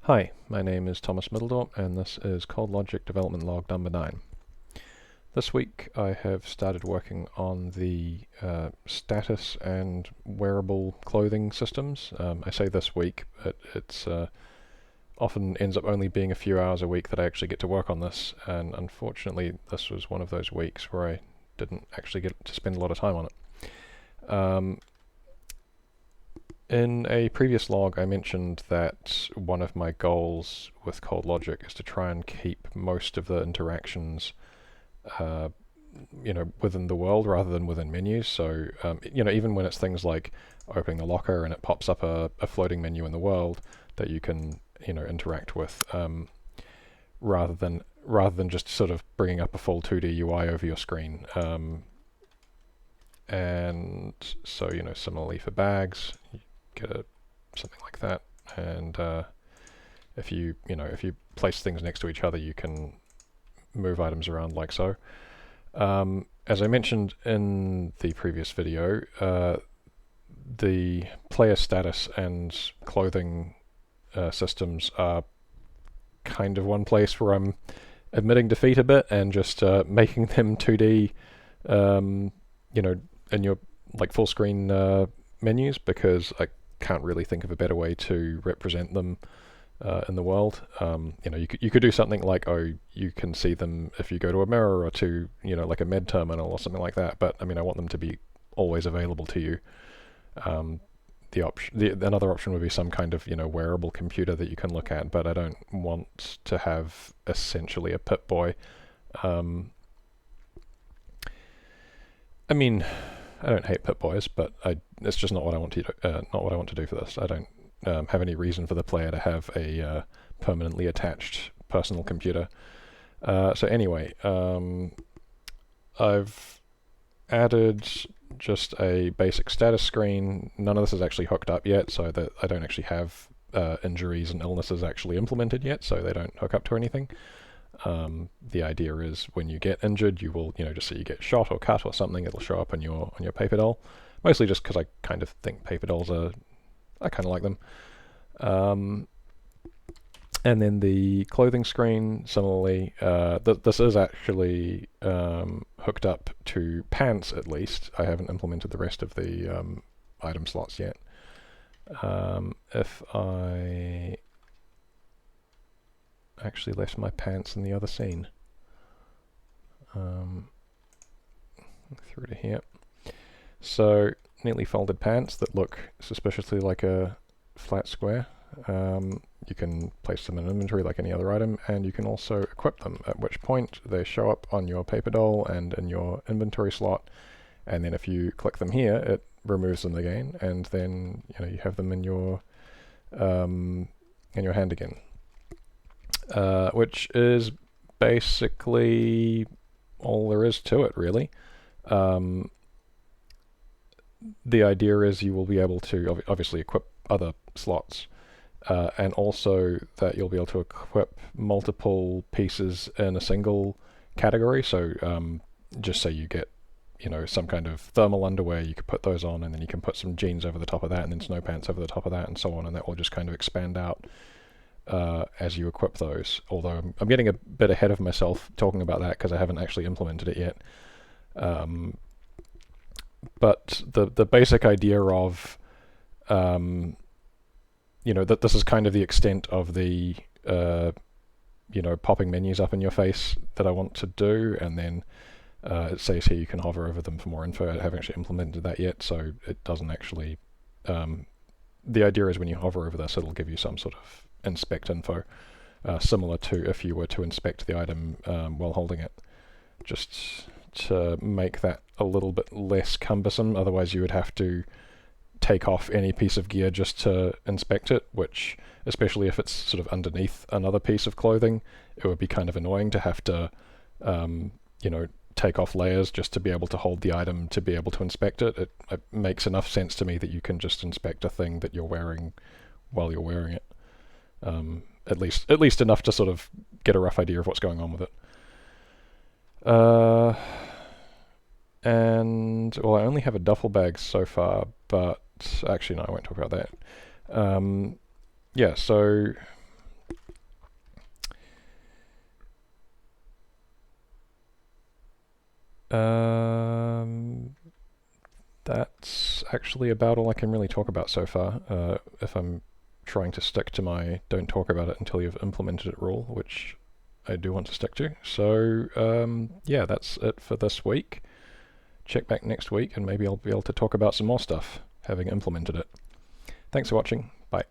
Hi, my name is Thomas Middledorp and this is ColdLogic Development Log number 9. This week I have started working on the status and wearable clothing systems. I say this week, but it's often ends up only being a few hours a week that I actually get to work on this, and unfortunately this was one of those weeks where I didn't actually get to spend a lot of time on it. In a previous log, I mentioned that one of my goals with ColdLogic is to try and keep most of the interactions, within the world rather than within menus. So, even when it's things like opening a locker and it pops up a floating menu in the world that you can, interact with, rather than just sort of bringing up a full 2D UI over your screen. And so, similarly for bags, get something like that, and if you place things next to each other, you can move items around like so. As I mentioned in the previous video, the player status and clothing systems are kind of one place where I'm admitting defeat a bit and just making them 2D, in your full screen menus, because I can't really think of a better way to represent them in the world. You could do something like, you can see them if you go to a mirror or to, like a med terminal or something like that. But I want them to be always available to you. Another option would be some kind of wearable computer that you can look at, but I don't want to have essentially a Pip-Boy. I don't hate Pip-Boys, but it's just not what I want to do for this. I don't have any reason for the player to have a permanently attached personal computer. So anyway, I've added just a basic status screen. None of this is actually hooked up yet, so that I don't actually have injuries and illnesses actually implemented yet, so they don't hook up to anything. The idea is when you get injured, you will, just say you get shot or cut or something, it'll show up on your paper doll. Mostly just because I kind of think paper dolls I kind of like them. And then the clothing screen, similarly, this is actually hooked up to pants at least. I haven't implemented the rest of the item slots yet. If I actually left my pants in the other scene. Through to here. So, neatly folded pants that look suspiciously like a flat square. You can place them in inventory like any other item, and you can also equip them, at which point they show up on your paper doll and in your inventory slot, and then if you click them here, it removes them again, and then you have them in your hand again. Which is basically all there is to it, really. The idea is you will be able to obviously equip other slots, and also that you'll be able to equip multiple pieces in a single category. So just say you get some kind of thermal underwear, you could put those on, and then you can put some jeans over the top of that, and then snow pants over the top of that, and so on, and that will just kind of expand out as you equip those. Although I'm getting a bit ahead of myself talking about that because I haven't actually implemented it yet. But the basic idea of that this is kind of the extent of the popping menus up in your face that I want to do, and then it says here you can hover over them for more info. I haven't actually implemented that yet, so it doesn't actually. The idea is when you hover over this, it'll give you some sort of inspect info, similar to if you were to inspect the item while holding it, just to make that a little bit less cumbersome. Otherwise you would have to take off any piece of gear just to inspect it, which, especially if it's sort of underneath another piece of clothing, it would be kind of annoying to have to take off layers just to be able to hold the item to be able to inspect it. It makes enough sense to me that you can just inspect a thing that you're wearing while you're wearing it. At least enough to sort of get a rough idea of what's going on with it. And well, I only have a duffel bag so far, but actually no, I won't talk about that. Yeah, so That's actually about all I can really talk about so far, if I'm trying to stick to my don't talk about it until you've implemented it rule, which I do want to stick to. So yeah, that's it for this week. Check back next week and maybe I'll be able to talk about some more stuff, having implemented it. Thanks for watching. Bye.